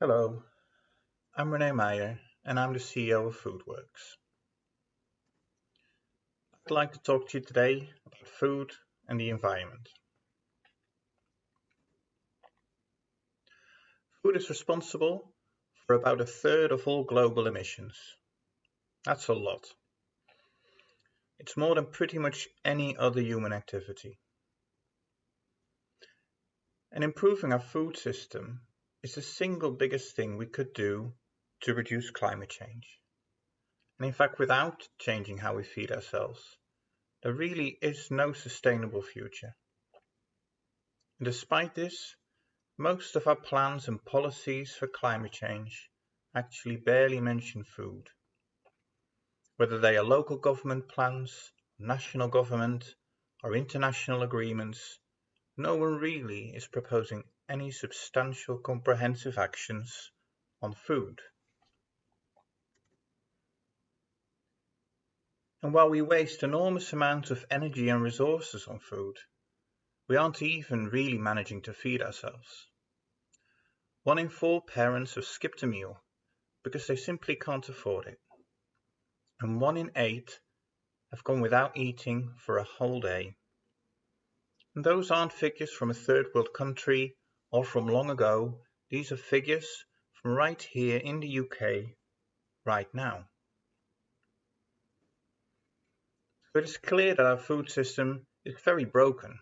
Hello, I'm Renee Meyer and I'm the CEO of FoodWorks. I'd like to talk to you today about food and the environment. Food is responsible for about a third of all global emissions. That's a lot. It's more than pretty much any other human activity. And improving our food system is the single biggest thing we could do to reduce climate change. And in fact, without changing how we feed ourselves, there really is no sustainable future. And despite this, most of our plans and policies for climate change actually barely mention food. Whether they are local government plans, national government, or international agreements, no one really is proposing any substantial comprehensive actions on food. And while we waste enormous amounts of energy and resources on food, we aren't even really managing to feed ourselves. 1 in 4 parents have skipped a meal because they simply can't afford it. And 1 in 8 have gone without eating for a whole day. And those aren't figures from a third world country or from long ago. These are figures from right here in the UK, right now. So it is clear that our food system is very broken.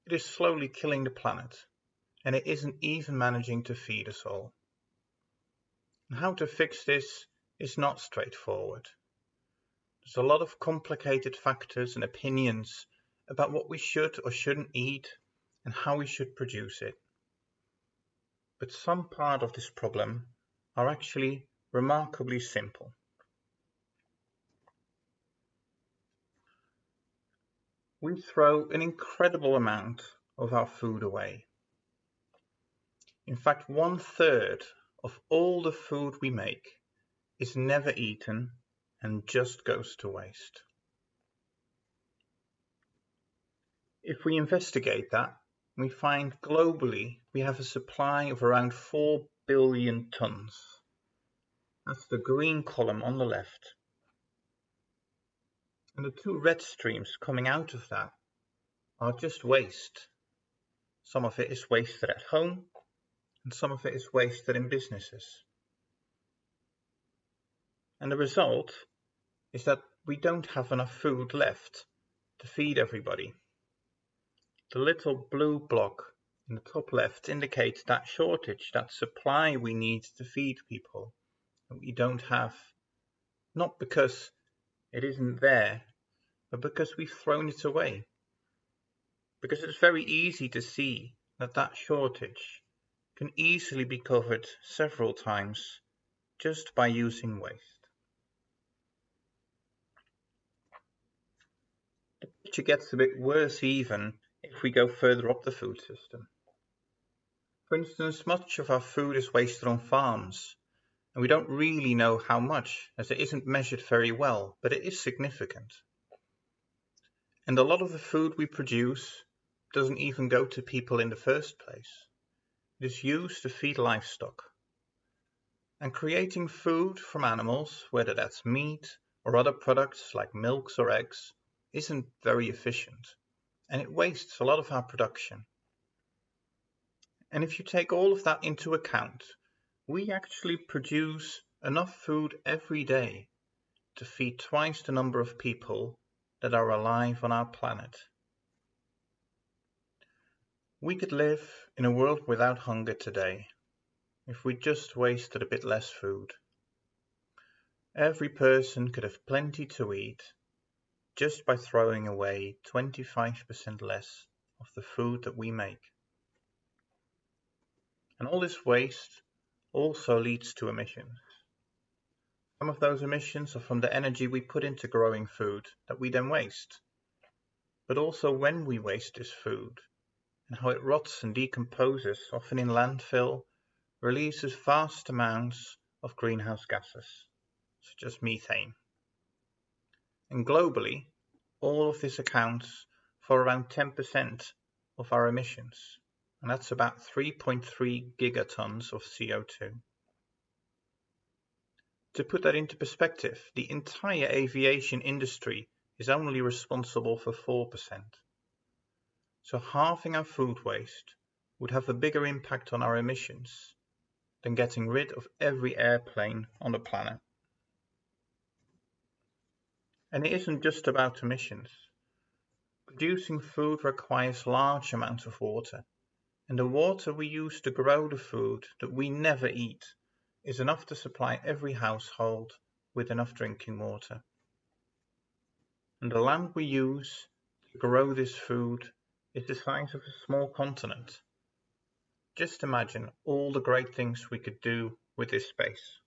It is slowly killing the planet, and it isn't even managing to feed us all. And how to fix this is not straightforward. There's a lot of complicated factors and opinions about what we should or shouldn't eat and how we should produce it. But some part of this problem are actually remarkably simple. We throw an incredible amount of our food away. In fact, 1/3 of all the food we make is never eaten and just goes to waste. If we investigate that, we find globally we have a supply of around 4 billion tons. That's the green column on the left. And the 2 red streams coming out of that are just waste. Some of it is wasted at home, and some of it is wasted in businesses. And the result is that we don't have enough food left to feed everybody. The little blue block in the top left indicates that shortage, that supply we need to feed people that we don't have, not because it isn't there, but because we've thrown it away. Because it's very easy to see that that shortage can easily be covered several times just by using waste. The picture gets a bit worse even if we go further up the food system. For instance, much of our food is wasted on farms, and we don't really know how much, as it isn't measured very well, but it is significant. And a lot of the food we produce doesn't even go to people in the first place. It is used to feed livestock. And creating food from animals, whether that's meat or other products like milks or eggs, isn't very efficient, and it wastes a lot of our production. And if you take all of that into account, we actually produce enough food every day to feed twice the number of people that are alive on our planet. We could live in a world without hunger today if we just wasted a bit less food. Every person could have plenty to eat just by throwing away 25% less of the food that we make. And all this waste also leads to emissions. Some of those emissions are from the energy we put into growing food that we then waste, but also when we waste this food and how it rots and decomposes, often in landfill, releases vast amounts of greenhouse gases, such as methane. And globally, all of this accounts for around 10% of our emissions. and that's about 3.3 gigatons of CO2. To put that into perspective, the entire aviation industry is only responsible for 4%. So halving our food waste would have a bigger impact on our emissions than getting rid of every airplane on the planet. And it isn't just about emissions. Producing food requires large amounts of water, and the water we use to grow the food that we never eat is enough to supply every household with enough drinking water. And the land we use to grow this food is the size of a small continent. Just imagine all the great things we could do with this space.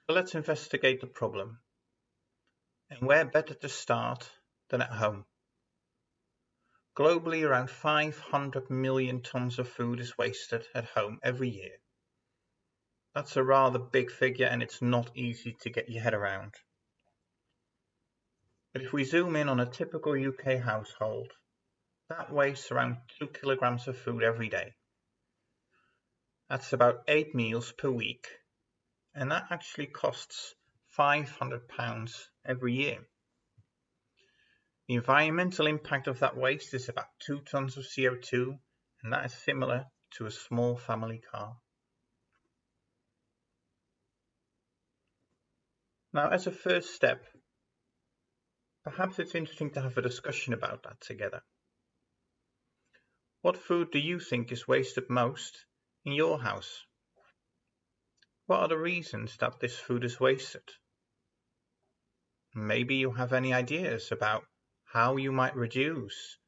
So let's investigate the problem. And where better to start than at home? Globally, around 500 million tons of food is wasted at home every year. That's a rather big figure, and it's not easy to get your head around. But if we zoom in on a typical UK household, that wastes around 2 kilograms of food every day. That's about 8 meals per week, and that actually costs £500 every year. The environmental impact of that waste is about 2 tons of CO2, and that is similar to a small family car. Now, as a first step, perhaps it's interesting to have a discussion about that together. What food do you think is wasted most in your house? What are the reasons that this food is wasted? Maybe you have any ideas about how you might reduce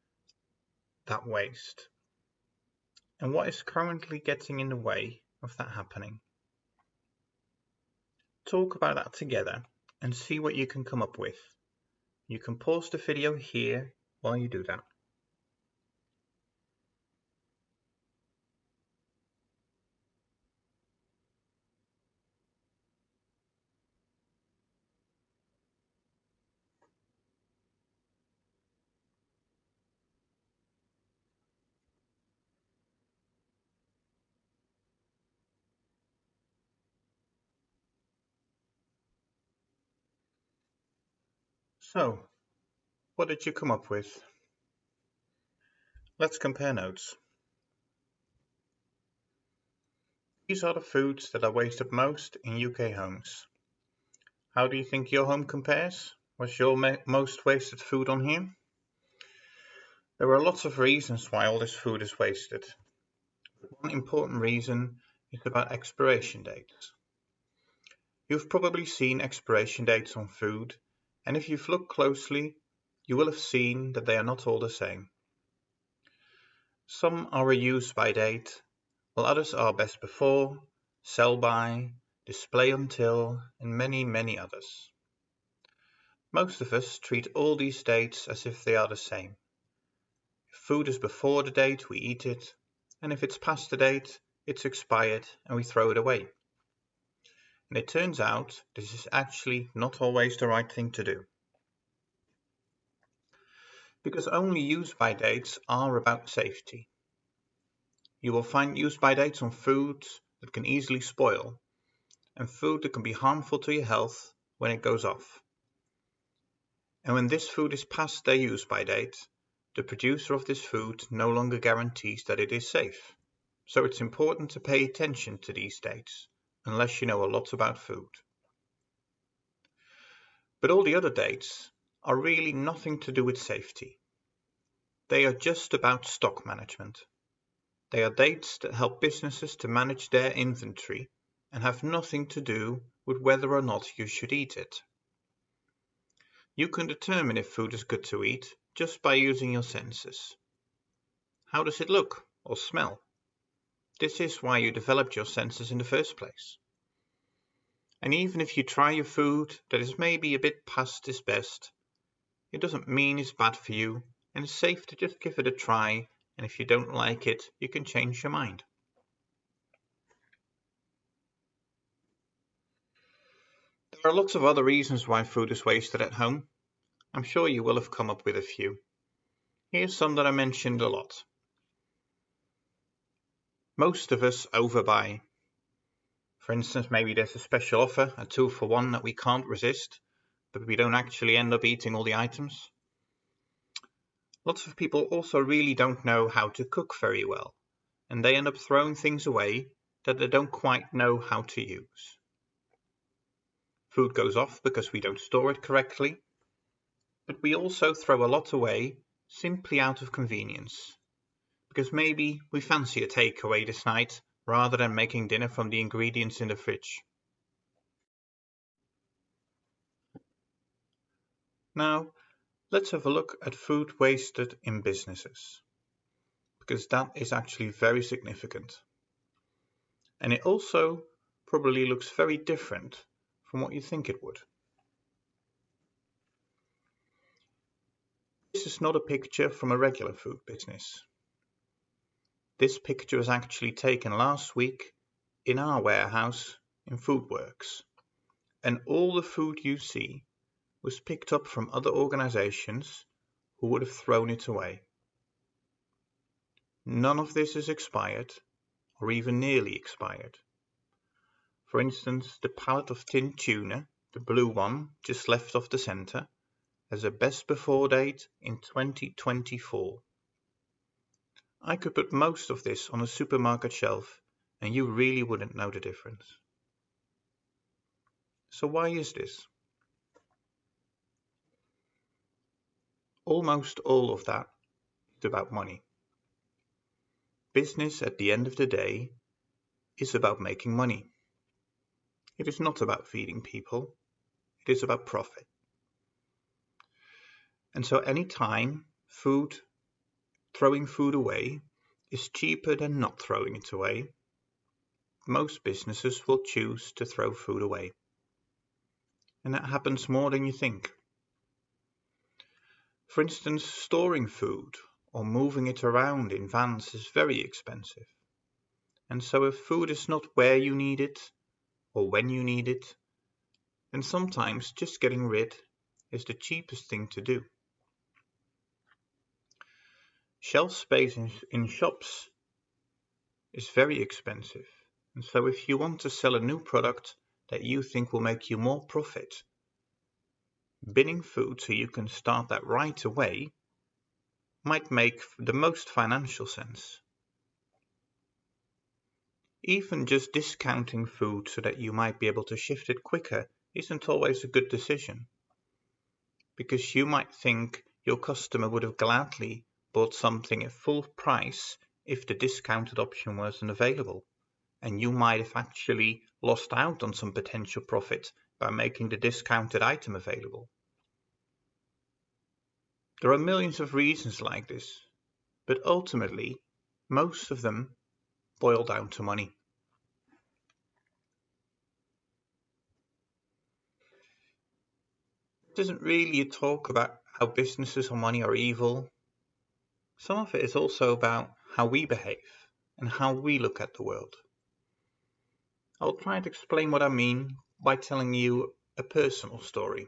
that waste. And what is currently getting in the way of that happening? Talk about that together and see what you can come up with. You can pause the video here while you do that. So, what did you come up with? Let's compare notes. These are the foods that are wasted most in UK homes. How do you think your home compares? What's your most wasted food on here? There are lots of reasons why all this food is wasted. One important reason is about expiration dates. You've probably seen expiration dates on food, and if you've looked closely, you will have seen that they are not all the same. Some are a use by date, while others are best before, sell by, display until, and many others. Most of us treat all these dates as if they are the same. If food is before the date, we eat it, and if it's past the date, it's expired and we throw it away. And it turns out this is actually not always the right thing to do. Because only use-by dates are about safety. You will find use-by dates on foods that can easily spoil, and food that can be harmful to your health when it goes off. And when this food is past their use-by date, the producer of this food no longer guarantees that it is safe. So it's important to pay attention to these dates, unless you know a lot about food. But all the other dates are really nothing to do with safety. They are just about stock management. They are dates that help businesses to manage their inventory and have nothing to do with whether or not you should eat it. You can determine if food is good to eat just by using your senses. How does it look or smell? This is why you developed your senses in the first place. And even if you try your food that is maybe a bit past its best, it doesn't mean it's bad for you, and it's safe to just give it a try, and if you don't like it, you can change your mind. There are lots of other reasons why food is wasted at home. I'm sure you will have come up with a few. Here's some that I mentioned a lot. Most of us overbuy. For instance, maybe there's a special offer, a 2 for 1 that we can't resist, but we don't actually end up eating all the items. Lots of people also really don't know how to cook very well, and they end up throwing things away that they don't quite know how to use. Food goes off because we don't store it correctly, but we also throw a lot away simply out of convenience, because maybe we fancy a takeaway this night rather than making dinner from the ingredients in the fridge. Now, let's have a look at food wasted in businesses, because that is actually very significant. And it also probably looks very different from what you think it would. This is not a picture from a regular food business. This picture was actually taken last week in our warehouse in Foodworks, and all the food you see was picked up from other organizations who would have thrown it away. None of this is expired, or even nearly expired. For instance, the pallet of tinned tuna, the blue one just left off the center, has a best before date in 2024. I could put most of this on a supermarket shelf and you really wouldn't know the difference. So why is this? Almost all of that is about money. Business at the end of the day is about making money. It is not about feeding people, it is about profit. And so any time throwing food away is cheaper than not throwing it away, most businesses will choose to throw food away. And that happens more than you think. For instance, storing food or moving it around in vans is very expensive. And so if food is not where you need it or when you need it, then sometimes just getting rid is the cheapest thing to do. Shelf space in shops is very expensive, and so if you want to sell a new product that you think will make you more profit, binning food so you can start that right away might make the most financial sense. Even just discounting food so that you might be able to shift it quicker isn't always a good decision, because you might think your customer would have gladly bought something at full price if the discounted option wasn't available, and you might have actually lost out on some potential profit by making the discounted item available. There are millions of reasons like this, but ultimately, most of them boil down to money. This isn't really a talk about how businesses or money are evil. Some of it is also about how we behave and how we look at the world. I'll try to explain what I mean by telling you a personal story.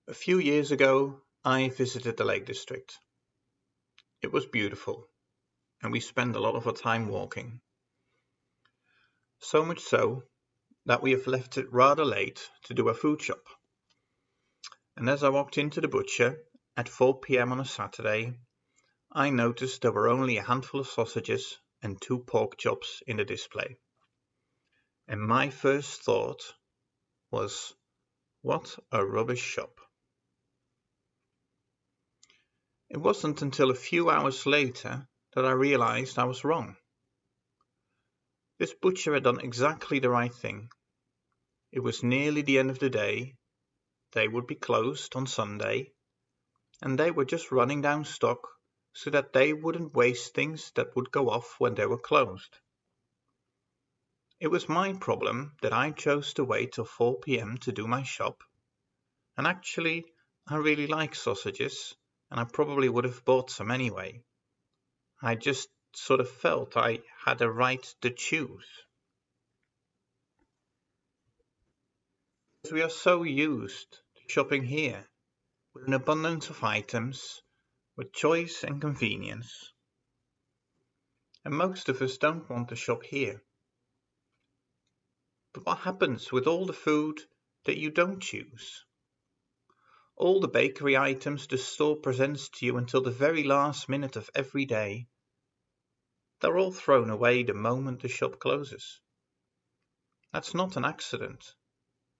A few years ago, I visited the Lake District. It was beautiful, and we spent a lot of our time walking. So much so that we have left it rather late to do a food shop. And as I walked into the butcher at 4 p.m. on a Saturday, I noticed there were only a handful of sausages and 2 pork chops in the display. And my first thought was, what a rubbish shop. It wasn't until a few hours later that I realized I was wrong. This butcher had done exactly the right thing. It was nearly the end of the day, they would be closed on Sunday, and they were just running down stock so that they wouldn't waste things that would go off when they were closed. It was my problem that I chose to wait till 4 p.m. to do my shop, and actually I really like sausages, and I probably would have bought some anyway. I just sort of felt I had a right to choose. Because we are so used to shopping here, with an abundance of items, with choice and convenience. And most of us don't want to shop here. But what happens with all the food that you don't choose? All the bakery items the store presents to you until the very last minute of every day, they're all thrown away the moment the shop closes. That's not an accident,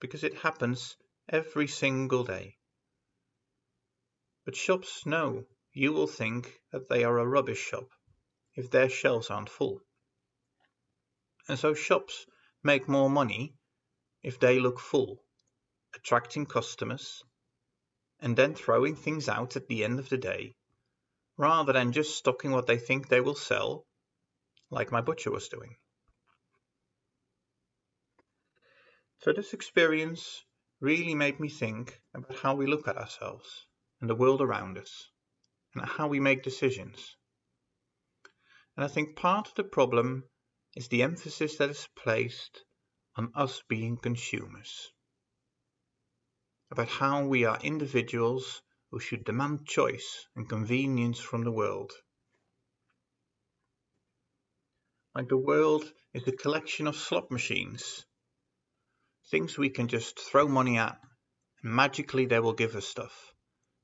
because it happens every single day. But shops know you will think that they are a rubbish shop if their shelves aren't full. And so shops make more money if they look full, attracting customers, and then throwing things out at the end of the day, rather than just stocking what they think they will sell, like my butcher was doing. So this experience really made me think about how we look at ourselves and the world around us, and how we make decisions. And I think part of the problem is the emphasis that is placed on us being consumers, about how we are individuals who should demand choice and convenience from the world. Like the world is a collection of slot machines, things we can just throw money at, and magically they will give us stuff.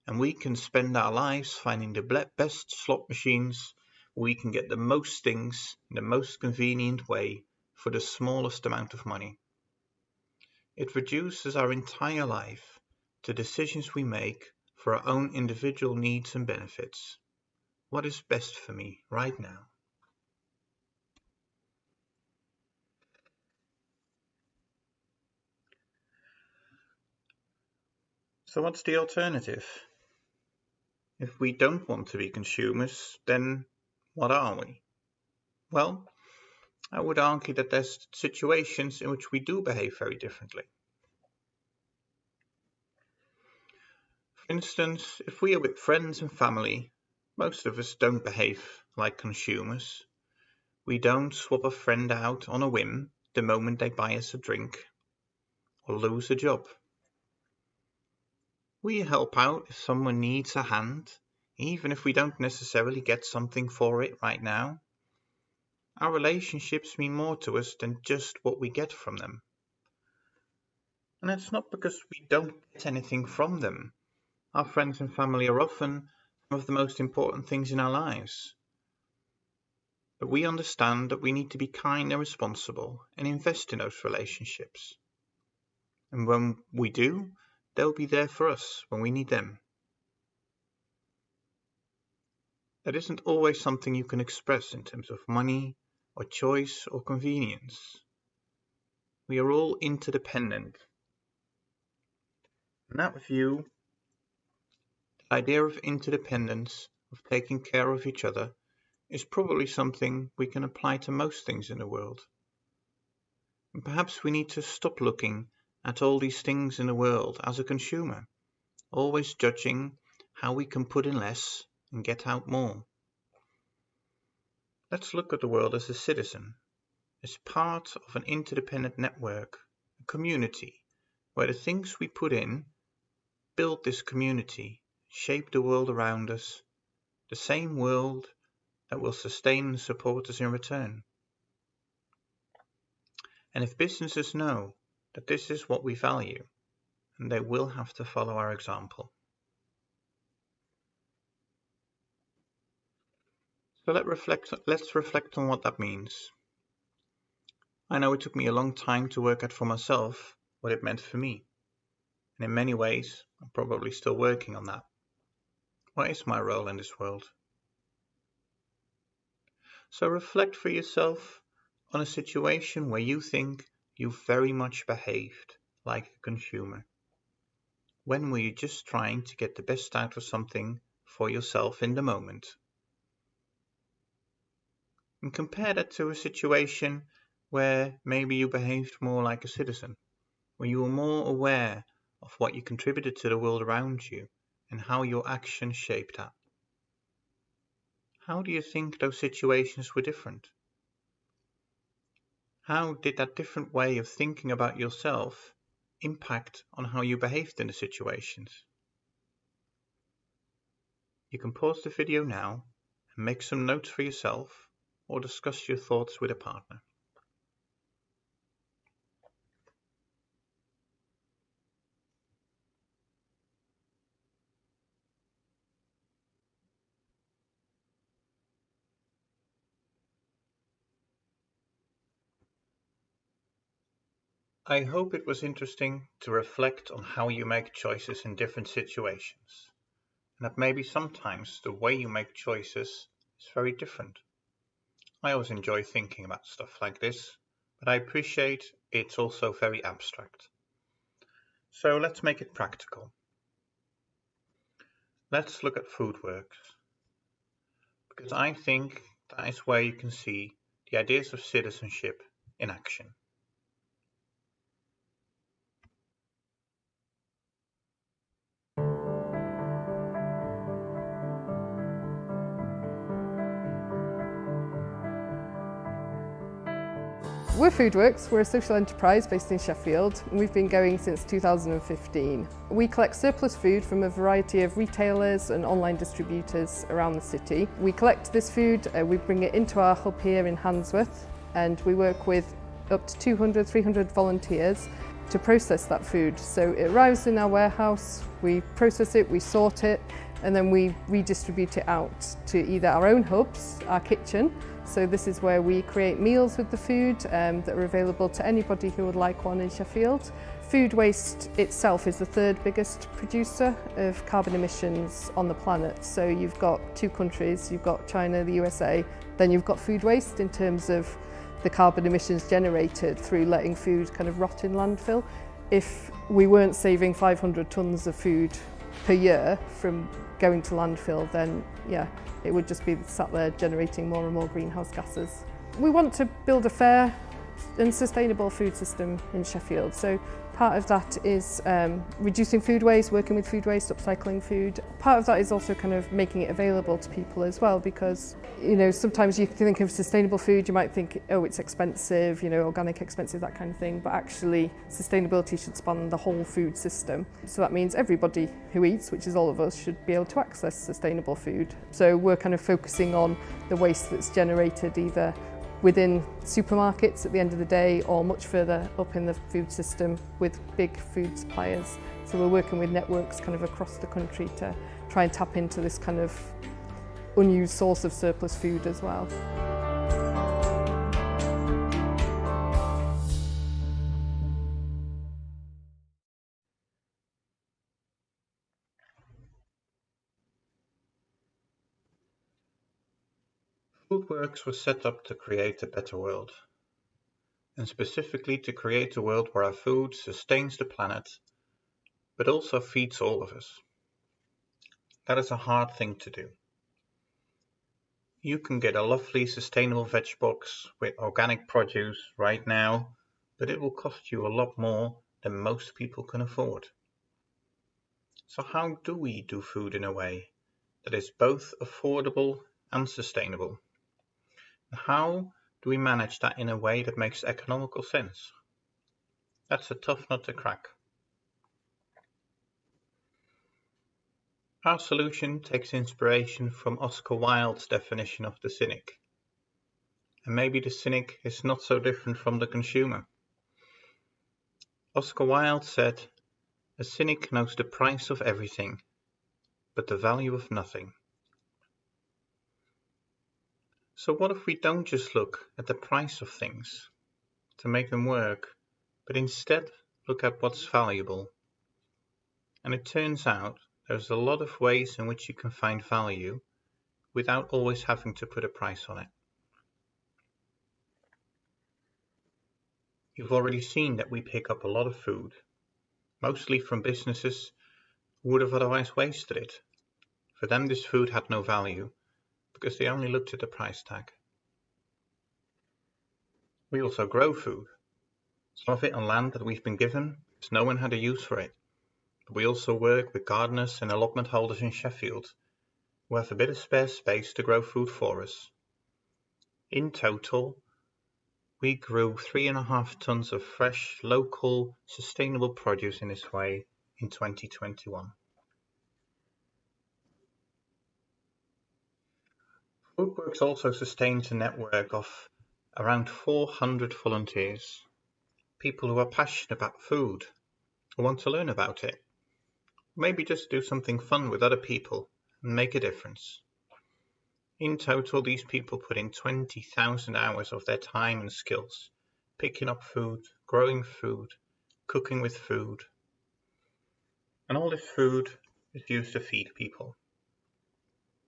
And we can spend our lives finding the best slot machines where we can get the most things in the most convenient way for the smallest amount of money. It reduces our entire life to decisions we make for our own individual needs and benefits. What is best for me right now? So what's the alternative? If we don't want to be consumers, then what are we? Well, I would argue that there's situations in which we do behave very differently. For instance, if we are with friends and family, most of us don't behave like consumers. We don't swap a friend out on a whim the moment they buy us a drink or lose a job. We help out if someone needs a hand, even if we don't necessarily get something for it right now. Our relationships mean more to us than just what we get from them. And it's not because we don't get anything from them. Our friends and family are often some of the most important things in our lives. But we understand that we need to be kind and responsible and invest in those relationships. And when we do, they'll be there for us when we need them. That isn't always something you can express in terms of money or choice or convenience. We are all interdependent. In that view, the idea of interdependence, of taking care of each other, is probably something we can apply to most things in the world. And perhaps we need to stop looking at all these things in the world as a consumer, always judging how we can put in less and get out more. Let's look at the world as a citizen, as part of an interdependent network, a community, where the things we put in build this community, shape the world around us, the same world that will sustain and support us in return. And if businesses know that this is what we value, then they will have to follow our example. So let's reflect on what that means. I know it took me a long time to work out for myself what it meant for me. And in many ways, I'm probably still working on that. What is my role in this world? So reflect for yourself on a situation where you think you very much behaved like a consumer. When were you just trying to get the best out of something for yourself in the moment? And compare that to a situation where maybe you behaved more like a citizen, where you were more aware of what you contributed to the world around you and how your actions shaped that. How do you think those situations were different? How did that different way of thinking about yourself impact on how you behaved in the situations? You can pause the video now and make some notes for yourself or discuss your thoughts with a partner. I hope it was interesting to reflect on how you make choices in different situations, and that maybe sometimes the way you make choices is very different. I always enjoy thinking about stuff like this, but I appreciate it's also very abstract. So let's make it practical. Let's look at FoodWorks, because I think that is where you can see the ideas of citizenship in action. We're FoodWorks, we're a social enterprise based in Sheffield, and we've been going since 2015. We collect surplus food from a variety of retailers and online distributors around the city. We collect this food, we bring it into our hub here in Handsworth, and we work with up to 200, 300 volunteers to process that food. So it arrives in our warehouse, we process it, we sort it, and then we redistribute it out to either our own hubs, our kitchen. So this is where we create meals with the food that are available to anybody who would like one in Sheffield. Food waste itself is the third biggest producer of carbon emissions on the planet. So you've got two countries, you've got China, the USA, then you've got food waste in terms of the carbon emissions generated through letting food kind of rot in landfill. If we weren't saving 500 tonnes of food per year from going to landfill, then yeah, it would just be sat there generating more and more greenhouse gases. We want to build a fair and sustainable food system in Sheffield. So part of that is reducing food waste, working with food waste, upcycling food. Part of that is also kind of making it available to people as well, because sometimes you think of sustainable food, you might think, oh, it's expensive, organic expensive, that kind of thing, but actually sustainability should span the whole food system. So that means everybody who eats, which is all of us, should be able to access sustainable food. So we're kind of focusing on the waste that's generated either within supermarkets at the end of the day or much further up in the food system with big food suppliers. So we're working with networks kind of across the country to try and tap into this kind of unused source of surplus food as well. FoodWorks was set up to create a better world, and specifically to create a world where our food sustains the planet, but also feeds all of us. That is a hard thing to do. You can get a lovely sustainable veg box with organic produce right now, but it will cost you a lot more than most people can afford. So how do we do food in a way that is both affordable and sustainable? How do we manage that in a way that makes economical sense? That's a tough nut to crack. Our solution takes inspiration from Oscar Wilde's definition of the cynic. And maybe the cynic is not so different from the consumer. Oscar Wilde said, "A cynic knows the price of everything, but the value of nothing." So what if we don't just look at the price of things to make them work, but instead look at what's valuable? And it turns out there's a lot of ways in which you can find value without always having to put a price on it. You've already seen that we pick up a lot of food, mostly from businesses who would have otherwise wasted it. For them this food had no value, because they only looked at the price tag. We also grow food, some of it on land that we've been given because no one had a use for it. But we also work with gardeners and allotment holders in Sheffield who have a bit of spare space to grow food for us. In total, we grew 3.5 tons of fresh, local, sustainable produce in this way in 2021. Foodworks also sustains a network of around 400 volunteers, people who are passionate about food, who want to learn about it, maybe just do something fun with other people and make a difference. In total, these people put in 20,000 hours of their time and skills, picking up food, growing food, cooking with food. And all this food is used to feed people.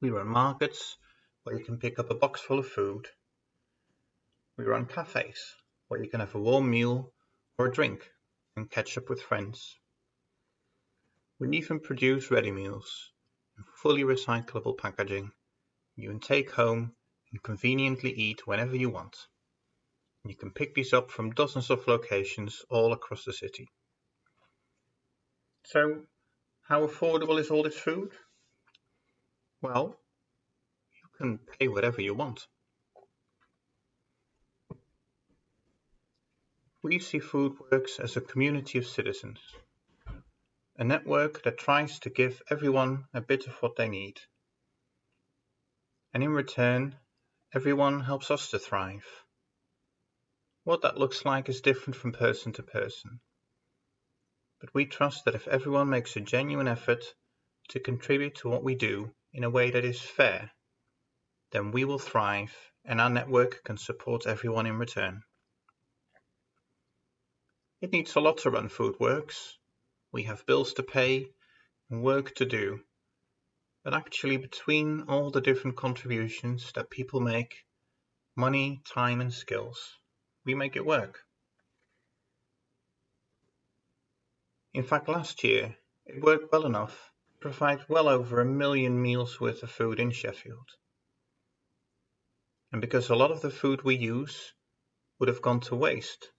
We run markets where you can pick up a box full of food. We run cafes where you can have a warm meal or a drink and catch up with friends. We even produce ready meals in fully recyclable packaging you can take home and conveniently eat whenever you want. You can pick these up from dozens of locations all across the city. So, how affordable is all this food? Well, you can pay whatever you want. We see Foodworks as a community of citizens, a network that tries to give everyone a bit of what they need. And in return, everyone helps us to thrive. What that looks like is different from person to person. But we trust that if everyone makes a genuine effort to contribute to what we do in a way that is fair, then we will thrive and our network can support everyone in return. It needs a lot to run Foodworks. We have bills to pay and work to do. But actually, between all the different contributions that people make, money, time and skills, we make it work. In fact, last year, it worked well enough to provide well over 1 million meals worth of food in Sheffield. And because a lot of the food we use would have gone to waste,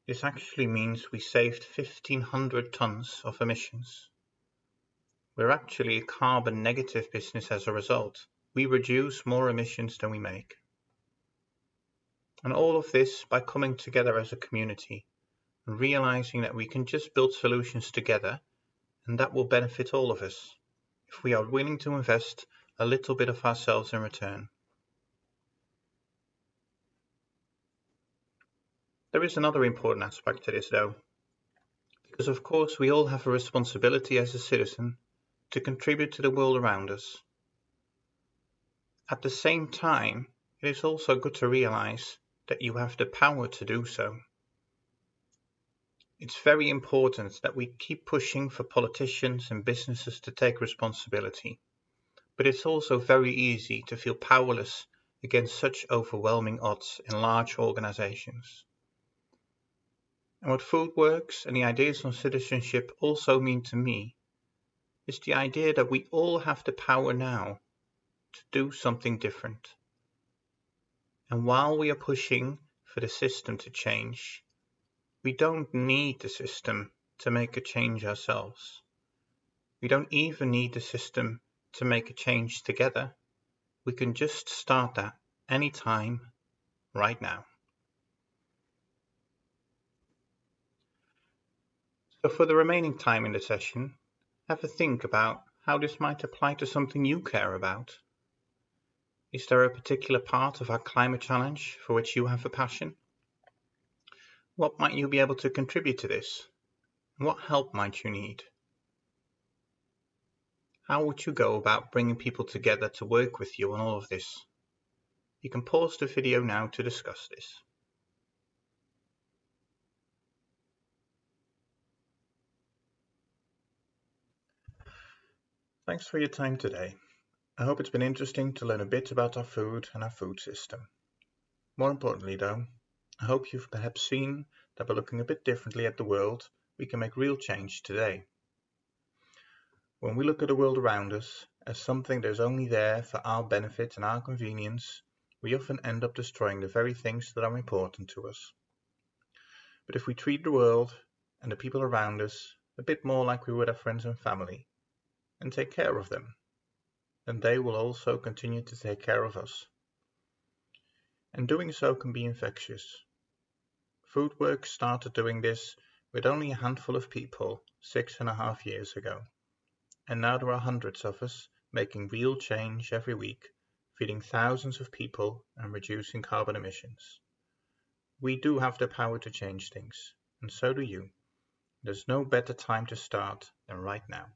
this actually means we saved 1,500 tons of emissions. We're actually a carbon negative business as a result. We reduce more emissions than we make. And all of this by coming together as a community and realizing that we can just build solutions together and that will benefit all of us if we are willing to invest a little bit of ourselves in return. There is another important aspect to this though, because of course we all have a responsibility as a citizen to contribute to the world around us. At the same time, it is also good to realize that you have the power to do so. It's very important that we keep pushing for politicians and businesses to take responsibility, but it's also very easy to feel powerless against such overwhelming odds in large organizations. And what Foodworks and the ideas on citizenship also mean to me is the idea that we all have the power now to do something different. And while we are pushing for the system to change, we don't need the system to make a change ourselves. We don't even need the system to make a change together. We can just start that anytime, right now. So for the remaining time in the session, have a think about how this might apply to something you care about. Is there a particular part of our climate challenge for which you have a passion? What might you be able to contribute to this? And what help might you need? How would you go about bringing people together to work with you on all of this? You can pause the video now to discuss this. Thanks for your time today. I hope it's been interesting to learn a bit about our food and our food system. More importantly though, I hope you've perhaps seen that by looking a bit differently at the world, we can make real change today. When we look at the world around us as something that is only there for our benefit and our convenience, we often end up destroying the very things that are important to us. But if we treat the world and the people around us a bit more like we would our friends and family, and take care of them, then they will also continue to take care of us. And doing so can be infectious. Foodworks started doing this with only a handful of people 6.5 years ago, and now there are hundreds of us making real change every week feeding thousands of people and reducing carbon emissions. We do have the power to change things, and so do you. There's no better time to start than right now.